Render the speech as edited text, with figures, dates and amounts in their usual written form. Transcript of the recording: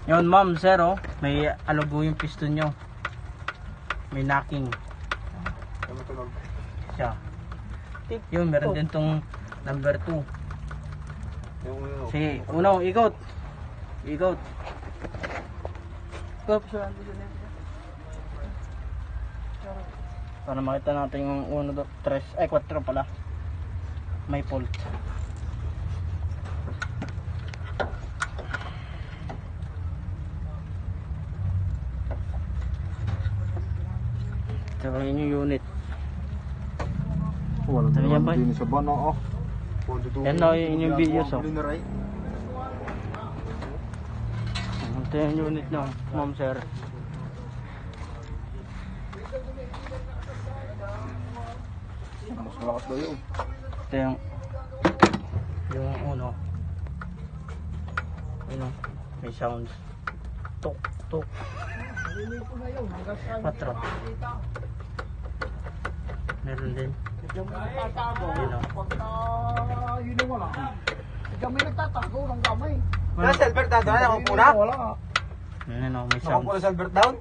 Yun ma'am, sir, oh, may alugo yung piston nyo. May knocking. Siya. Yun, meron din tong number 2. Sige, uno, ikot. Ikot. Para makita natin yung 1, 2, 3, ay 4 pala. May fault. Ito yun yung unit. Wala Ano yan ba? din sa bana oh. Yan na yun yung videos oh. Ito yung unit nyo, ma'am sir. Mas malakas daw yun. Ito yung uno. Ano, may sounds. Tok, tok. 4. Meron din. Yun o. Yun yung wala. Kami nagtatago ng gamay. Wala silver down, wala akong pula. Wala. Ano, may Ako sounds. pula silver down.